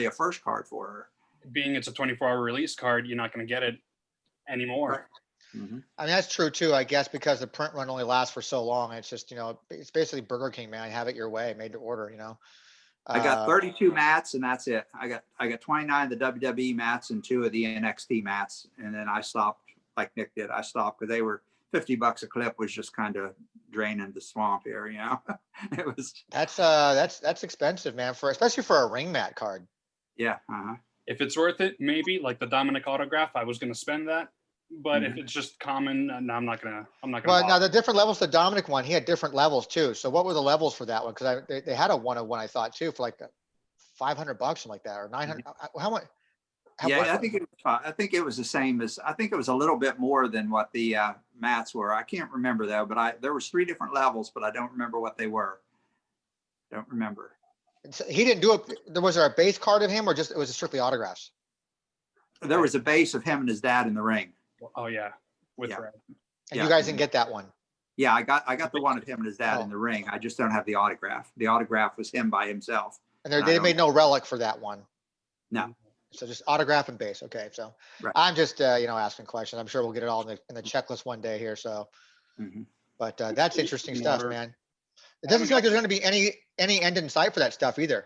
a first card for her. Being it's a 24-hour release card, you're not going to get it anymore. Right. I mean, that's true too, I guess, because the print run only lasts for so long. It's just, it's basically Burger King, man. Have it your way, made to order, I got 32 mats and that's it. I got 29 of the WWE mats and 2 of the NXT mats. And then I stopped like Nick did. I stopped because they were $50 a clip, was just kind of draining the swamp here, It was. That's expensive, man, especially for a ring mat card. Yeah. If it's worth it, maybe like the Dominic autograph, I was going to spend that. But if it's just common, no, I'm not gonna. Well, now bother. the different levels, the Dominic one, he had different levels too. So what were the levels for that one? Because they had a 101, I thought too, for like $500, something like that, or 900. How much? Yeah, I think it was fine. I think it was the same as, I think it was a little bit more than what the mats were. I can't remember though, but there was 3 different levels, but I don't remember what they were. Don't remember. He didn't do it. Was there a base card of him, or just it was strictly autographs? There was a base of him and his dad in the ring. Oh yeah, with Yeah. Red. And you guys didn't get that one. Yeah, I got the one of him and his dad in the ring. I just don't have the autograph. The autograph was him by himself. And they made no relic for that one. No. So just autograph and base. Okay, so Right. I'm just asking questions. I'm sure we'll get it all in the checklist one day here. So, but that's interesting stuff, man. It doesn't seem like there's going to be any end in sight for that stuff either.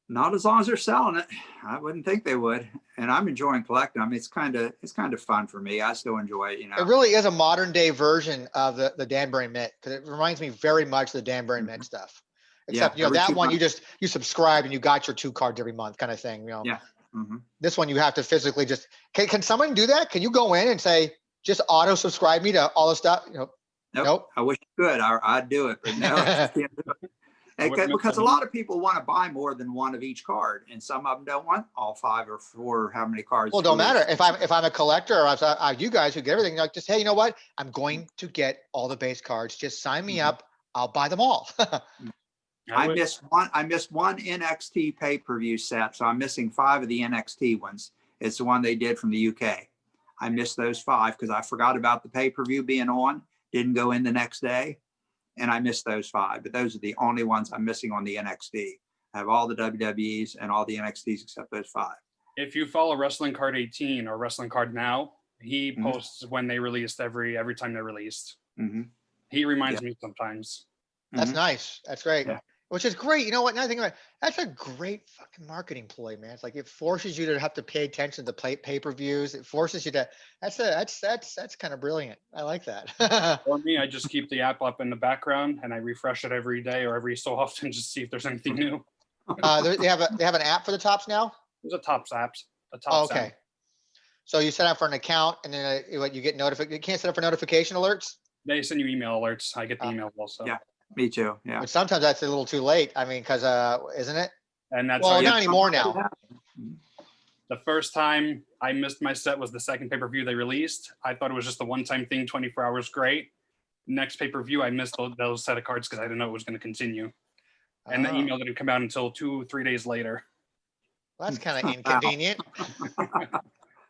Not as long as they're selling it. I wouldn't think they would. And I'm enjoying collecting. I mean, it's kind of fun for me. I still enjoy it. It really is a modern day version of the Danbury Mint, because it reminds me very much of the Danbury Mint stuff. Except that one you subscribed and you got your 2 cards every month kind of thing. Yeah. This one you have to physically just. Can someone do that? Can you go in and say just auto subscribe me to all the stuff? Nope. I wish you could. I'd do it, but no. I can't do it. Because a lot of people want to buy more than one of each card, and some of them don't want all 5 or 4, how many cards. Well, don't matter. If I'm a collector, or you guys who get everything, like just, hey, you know what? I'm going to get all the base cards. Just sign me up. I'll buy them all. I missed one NXT pay-per-view set, so I'm missing 5 of the NXT ones. It's the one they did from the UK. I missed those 5 because I forgot about the pay-per-view being on. Didn't go in the next day. And I missed those 5, but those are the only ones I'm missing on the NXT. I have all the WWEs and all the NXTs except those 5. If you follow Wrestling Card 18 or Wrestling Card Now, he posts when they released every time they're released. He reminds me sometimes. That's nice. That's great. Yeah. Which is great. You know what? Now I think about it, that's a great fucking marketing ploy, man. It's like it forces you to have to pay attention to pay-per-views. It forces you to. That's kind of brilliant. I like that. For me, I just keep the app up in the background and I refresh it every day or every so often just to see if there's anything new. They have an app for the Tops now. There's a Tops app. Okay. So you set up for an account, and then you get notified. You can't set up for notification alerts. They send you email alerts. I get the emails also. Yeah. Me too. Yeah. But sometimes that's a little too late. I mean, because isn't it? And that's not anymore now. The first time I missed my set was the second pay-per-view they released. I thought it was just a one-time thing, 24 hours, great. Next pay-per-view, I missed those set of cards because I didn't know it was going to continue. And the email didn't come out until 2-3 days later. Well, that's kind of inconvenient.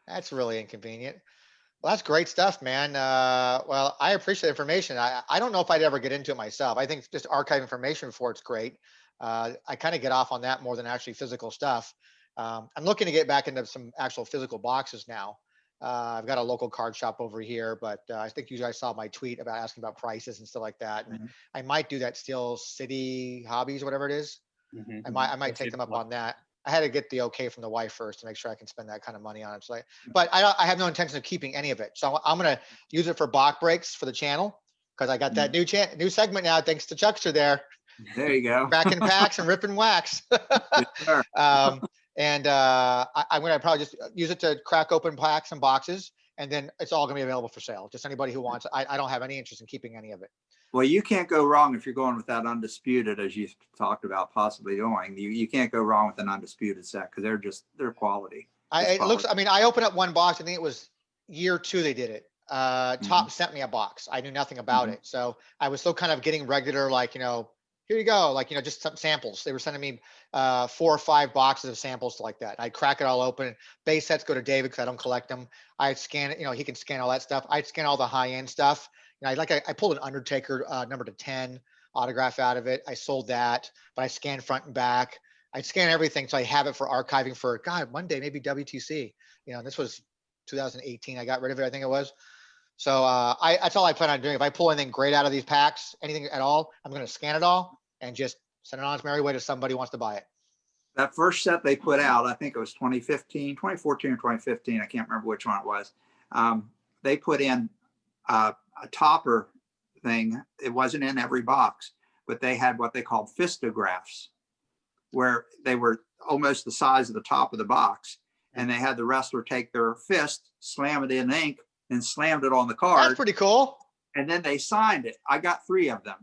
That's really inconvenient. Well, that's great stuff, man. Well, I appreciate the information. I don't know if I'd ever get into it myself. I think just archive information for it's great. I kind of get off on that more than actually physical stuff. I'm looking to get back into some actual physical boxes now. I've got a local card shop over here, but I think you guys saw my tweet about asking about prices and stuff like that. And I might do that Steel City Hobbies, whatever it is. I might take them up on that. I had to get the okay from the wife first to make sure I can spend that kind of money on it. So but I have no intention of keeping any of it. So I'm going to use it for box breaks for the channel, because I got that new segment now, thanks to Chuckster there. There you go. Cracking packs and ripping wax. I'm going to probably just use it to crack open packs and boxes, and then it's all going to be available for sale. Just anybody who wants it. I don't have any interest in keeping any of it. Well, you can't go wrong if you're going with that Undisputed, as you talked about possibly going. You can't go wrong with an Undisputed set because they're quality. I opened up one box. I think it was year 2 they did it. Top sent me a box. I knew nothing about it. So I was still kind of getting regular, like, here you go. Like, just some samples. They were sending me 4 or 5 boxes of samples like that. I'd crack it all open. Base sets go to David because I don't collect them. I'd scan it. He can scan all that stuff. I'd scan all the high-end stuff. I pulled an Undertaker number to 10 autograph out of it. I sold that, but I scanned front and back. I scan everything, so I have it for archiving for one day, maybe WTC. This was 2018. I got rid of it, I think it was. So that's all I plan on doing. If I pull anything great out of these packs, anything at all, I'm going to scan it all and just send it on its merry way to somebody who wants to buy it. That first set they put out, I think it was 2014 or 2015. I can't remember which one it was. They put in a topper thing. It wasn't in every box, but they had what they called fistographs, where they were almost the size of the top of the box. And they had the wrestler take their fist, slam it in ink, and slammed it on the card. That's pretty cool. And then they signed it. I got 3 of them.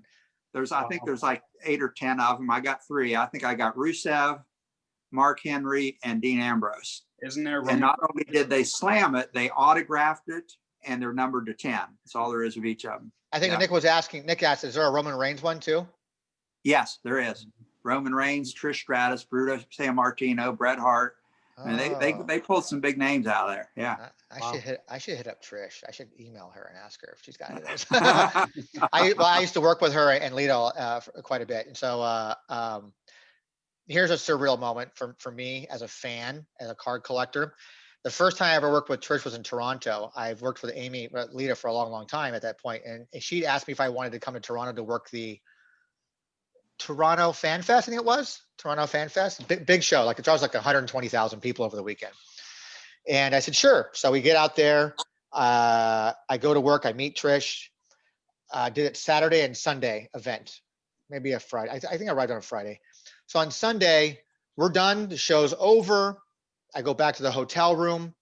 I think there's like 8 or 10 of them. I got 3. I think I got Rusev, Mark Henry, and Dean Ambrose. Isn't there? And not only did they slam it, they autographed it, and they're numbered to 10. That's all there is of each of them. I think Nick asked, is there a Roman Reigns one too? Yes, there is. Roman Reigns, Trish Stratus, Bruto Sammartino, Bret Hart. And they pulled some big names out of there. Yeah. I should hit up Trish. I should email her and ask her if she's got any of those. I used to work with her and Lito for quite a bit. And so here's a surreal moment for me as a fan, as a card collector. The first time I ever worked with Trish was in Toronto. I've worked with Lita for a long, long time at that point. And she'd asked me if I wanted to come to Toronto to work the Toronto Fan Fest, I think it was. Toronto Fan Fest, big show. Like it draws like 120,000 people over the weekend. And I said, sure. So we get out there. I go to work. I meet Trish. Did it Saturday and Sunday event, maybe a Friday. I think I arrived on a Friday. So on Sunday, we're done. The show's over. I go back to the hotel room.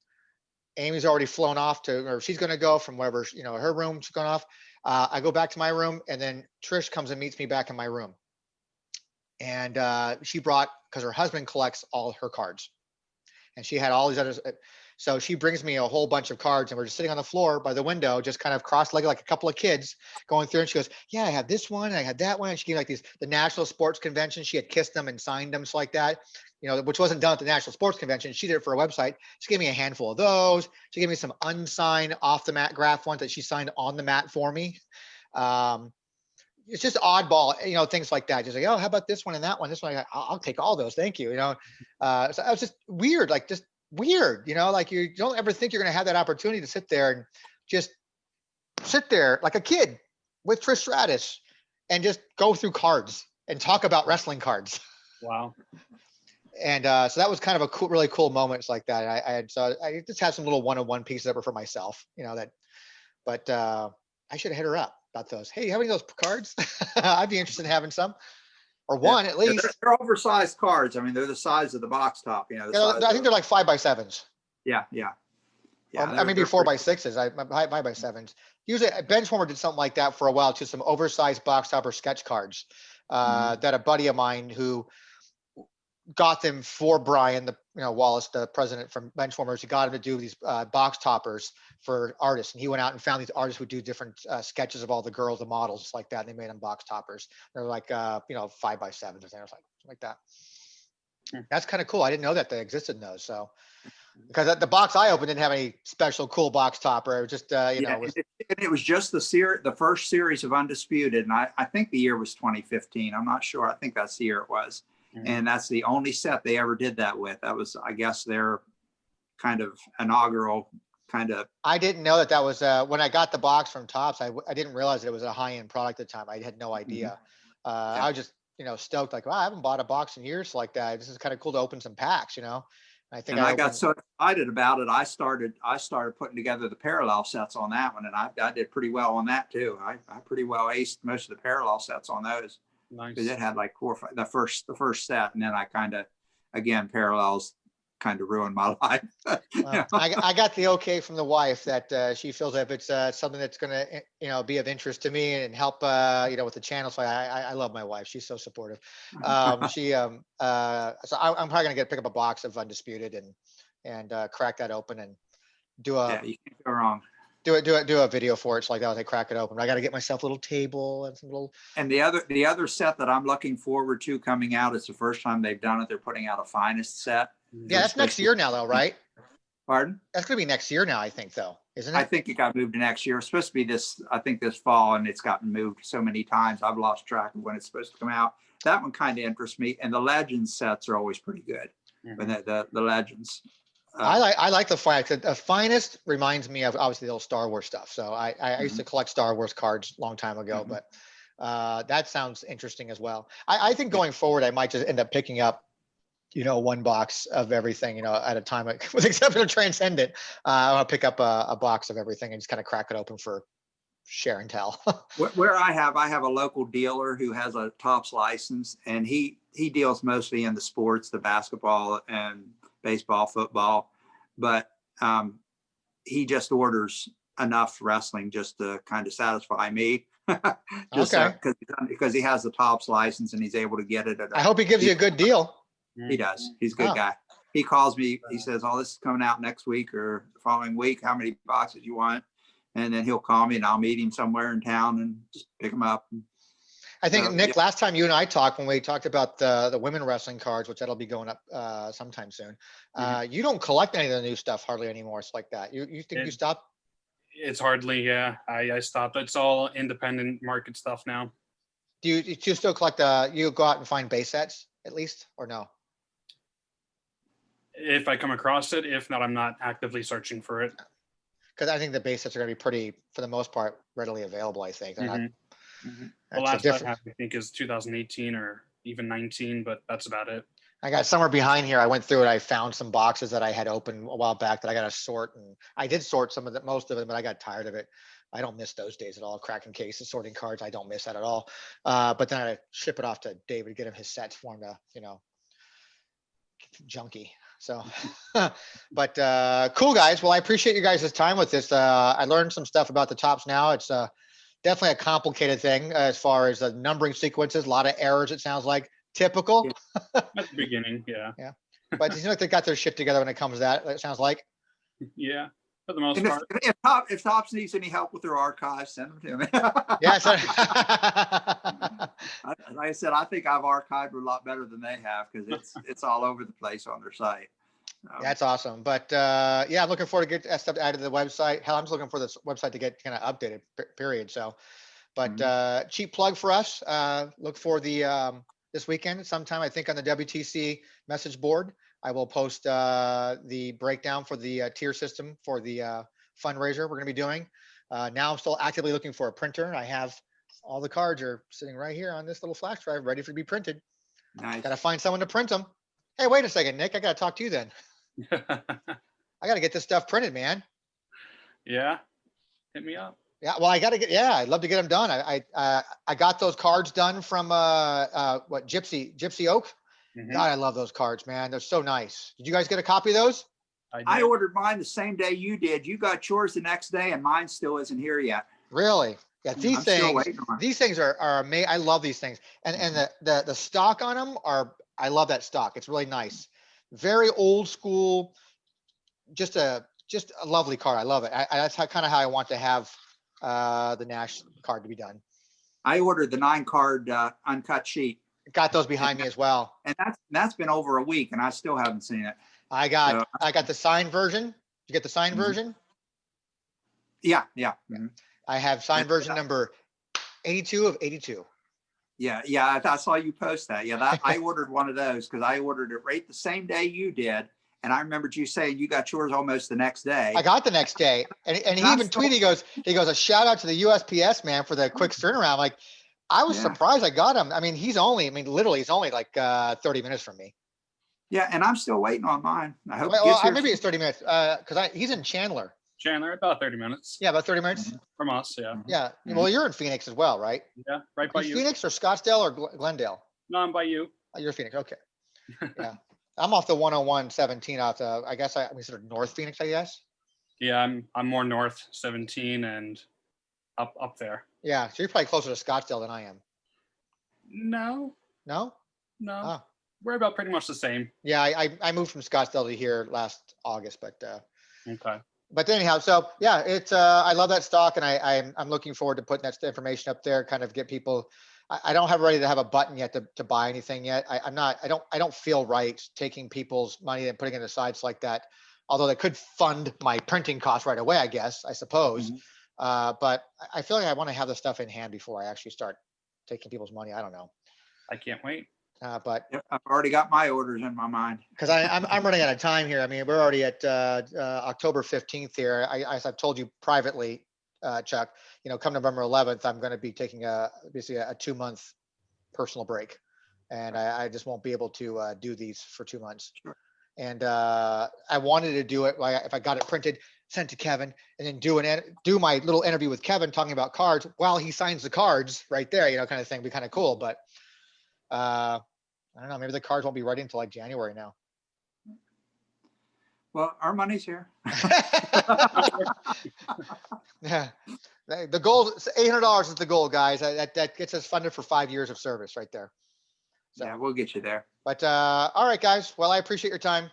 Amy's already flown off or she's going to go from wherever, her room. She's going off. I go back to my room, and then Trish comes and meets me back in my room. And she brought, because her husband collects all her cards, and she had all these others. So she brings me a whole bunch of cards, and we're just sitting on the floor by the window, just kind of cross-legged like a couple of kids going through. And she goes, yeah, I had this one, I had that one. And she gave like the National Sports Convention. She had kissed them and signed them, so like that, which wasn't done at the National Sports Convention. She did it for a website. She gave me a handful of those. She gave me some unsigned off the mat graph ones that she signed on the mat for me. It's just oddball, things like that. Just like, oh, how about this one and that one? This one, I'll take all those. Thank you. So I was just weird, like like you don't ever think you're going to have that opportunity to sit there and just sit there like a kid with Trish Stratus and just go through cards and talk about wrestling cards. Wow. And so that was kind of a really cool moments like that. I just had some little one-on-one pieces of it for myself, but I should have hit her up about those. Hey, you have any of those cards? I'd be interested in having some, or one at least. They're oversized cards. I mean, they're the size of the box top. I think they're like 5x7s. Yeah. Maybe 4x6s. 5x7s. Usually, Benchwarmer did something like that for a while too. Some oversized box top or sketch cards that a buddy of mine who got them for Brian, Wallace, the president from Benchwarmers. He got him to do these box toppers for artists, and he went out and found these artists who do different sketches of all the girls, the models, like that. And they made them box toppers. They're like 5x7s or something like that. That's kind of cool. I didn't know that they existed in those. So because the box I opened didn't have any special cool box topper. It was just it was just the first series of Undisputed, and I think the year was 2015. I'm not sure. I think that's the year it was. And that's the only set they ever did that with. That was, I guess, their kind of inaugural kind of. I didn't know that was when I got the box from Topps. I didn't realize that it was a high-end product at the time. I had no idea. I was just stoked, like, wow, I haven't bought a box in years like that. This is kind of cool to open some packs, I got so excited about it. I started putting together the parallel sets on that one, and I did pretty well on that too. I pretty well aced most of the parallel sets on those. Nice. Because it had like 4 or 5, the first set, and then I kind of, again, parallels kind of ruined my life. Well, I got the okay from the wife that she feels if it's something that's going to be of interest to me and help with the channel. So I love my wife. She's so supportive. So I'm probably going to pick up a box of Undisputed and crack that open and do a you can't go wrong. Do a video for it. It's like that. I crack it open. I got to get myself a little table and some little. And the other set that I'm looking forward to coming out, it's the first time they've done it. They're putting out a finest set. Yeah, that's next year now, though, right? Pardon? That's gonna be next year now, I think, though, isn't it? I think it got moved to next year. It's supposed to be this fall, and it's gotten moved so many times. I've lost track of when it's supposed to come out. That one kind of interests me, and the Legends sets are always pretty good. When the Legends. I like the finest. The finest reminds me of obviously the old Star Wars stuff. So I used to collect Star Wars cards a long time ago, but that sounds interesting as well. I think going forward, I might just end up picking up, one box of everything, at a time, with the exception of Transcendent. I'll pick up a box of everything and just kind of crack it open for share and tell. Where I have a local dealer who has a Topps license, and he he deals mostly in the sports, the basketball and baseball, football, but he just orders enough wrestling just to kind of satisfy me. Just Okay. because he has the Tops license and he's able to get it at I hope he gives you a good deal. He does. He's a good Oh. guy. He calls me. He says, "Oh, this is coming out next week or the following week. How many boxes you want?" And then he'll call me and I'll meet him somewhere in town and just pick him up. I think, So, Nick, yeah. last time you and I talked, when we talked about the women wrestling cards, which that'll be going up sometime soon. You don't collect any of the new stuff hardly anymore. It's like that. You think you stopped? It's hardly, yeah. I stopped. It's all independent market stuff now. Do you still collect you go out and find base sets at least, or no? If I come across it, if not, I'm not actively searching for it. Because I think the base sets are going to be pretty, for the most part, readily available. I think. They're not- The that's a last I difference. have, I think, is 2018 or even 19, but that's about it. I got somewhere behind here. I went through it. I found some boxes that I had opened a while back that I got to sort, and I did sort some of the most of it, but I got tired of it. I don't miss those days at all. Cracking cases, sorting cards. I don't miss that at all. But then I ship it off to David, get him his sets for him to, junkie. So, but cool guys. Well, I appreciate you guys' time with this. I learned some stuff about the Tops now. It's definitely a complicated thing as far as the numbering sequences. A lot of errors. It sounds like typical. At the beginning, yeah. But like they got their shit together when it comes to that. It sounds like. Yeah, for the most And part. if Tops needs any help with their archives, send them to me. Yes. Like I said, I think I've archived a lot better than they have because it's all over the place on their site. That's awesome. But yeah, I'm looking forward to get that stuff added to the website. Hell, I'm just looking for this website to get kind of updated, period. So, but cheap plug for us. Look for the this weekend sometime, I think, on the WTC message board. I will post the breakdown for the tier system for the fundraiser we're going to be doing. Now I'm still actively looking for a printer. I have all the cards are sitting right here on this little flash drive, ready to be printed. Nice. Got to find someone to print them. Hey, wait a second, Nick. I got to talk to you then. I got to get this stuff printed, man. Yeah, hit me up. Yeah, well, I got to get. Yeah, I'd love to get them done. I got those cards done from what Gypsy Oak. Mhm. God, I love those cards, man. They're so nice. Did you guys get a copy of those? I did. ordered mine the same day you did. You got yours the next day, and mine still isn't here yet. Really? Yeah, these I'm still things. waiting on it. These things are amazing. I love these things, and the stock on them are. I love that stock. It's really nice. Very old school. Just a lovely card. I love it. That's kind of how I want to have the Nash card to be done. I ordered the 9-card uncut sheet, Got those behind me as well. and that's been over a week, and I still haven't seen it. I got the signed version. Did you get the signed version? Yeah. I have signed version number 82 of 82. Yeah. I saw you post that. Yeah, I ordered one of those because I ordered it right the same day you did, and I remembered you saying you got yours almost the next day. I got the next day, and he even tweeted. He goes, a shout out to the USPS man for the quick turnaround. Like, I was surprised I got him. I mean, literally, he's only like 30 minutes from me. Yeah, and I'm still waiting on mine. I hope Well, it gets here. maybe it's 30 minutes because he's in Chandler. Chandler, about 30 minutes. Yeah, about 30 minutes. From us, yeah. Yeah. Well, you're in Phoenix as well, right? Yeah, right by you. Phoenix or Scottsdale or Glendale? No, I'm by you. Oh, you're Phoenix. Okay. Yeah. I'm off the 101-17 off the, I guess I sort of North Phoenix, I guess. Yeah, I'm more north 17 and up there. Yeah. So you're probably closer to Scottsdale than I am. No, No? no. We're about pretty much the same. Yeah. I moved from Scottsdale to here last August, but Okay. but anyhow, so yeah, it's I love that stock, and I'm looking forward to putting that information up there, kind of get people. I don't have ready to have a button yet to buy anything yet. I don't feel right taking people's money and putting it aside like that. Although they could fund my printing costs right away, I suppose. But I feel like I want to have the stuff in hand before I actually start taking people's money. I don't know. I can't wait. But Yep, I've already got my orders in my mind. because I'm running out of time here. I mean, we're already at October 15th here. As I've told you privately, Chuck, come November 11th, I'm going to be taking basically a 2-month personal break, and I just won't be able to do these for 2 months. Sure. And I wanted to do it if I got it printed, sent to Kevin, and then do my little interview with Kevin talking about cards while he signs the cards right there, kind of thing. Be kind of cool, but I don't know, maybe the cards won't be ready until like January now. Well, our money's here. Yeah. The goal, $800 is the goal, guys. That gets us funded for 5 years of service right there. So, Yeah, we'll get you there. but, all right, guys. Well, I appreciate your time.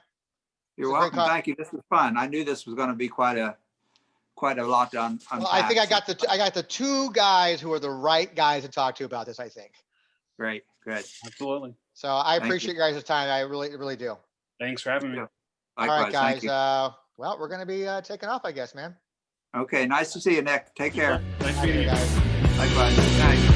You're It's a great welcome. Thank you. This was fun. I knew this was going to be quite a lot to unpack. Well, I think I got the two guys who are the right guys to talk to about this, I think. Great. Good. Absolutely. So I Thank you. appreciate your guys' time. I really do. Thanks for having me. Yeah. All right, Likewise. Thank guys. you. Well, we're going to be taking off, I guess, man. Okay. Nice to see you, Nick. Take care. Nice All right, meeting you. guys. Likewise. Good night.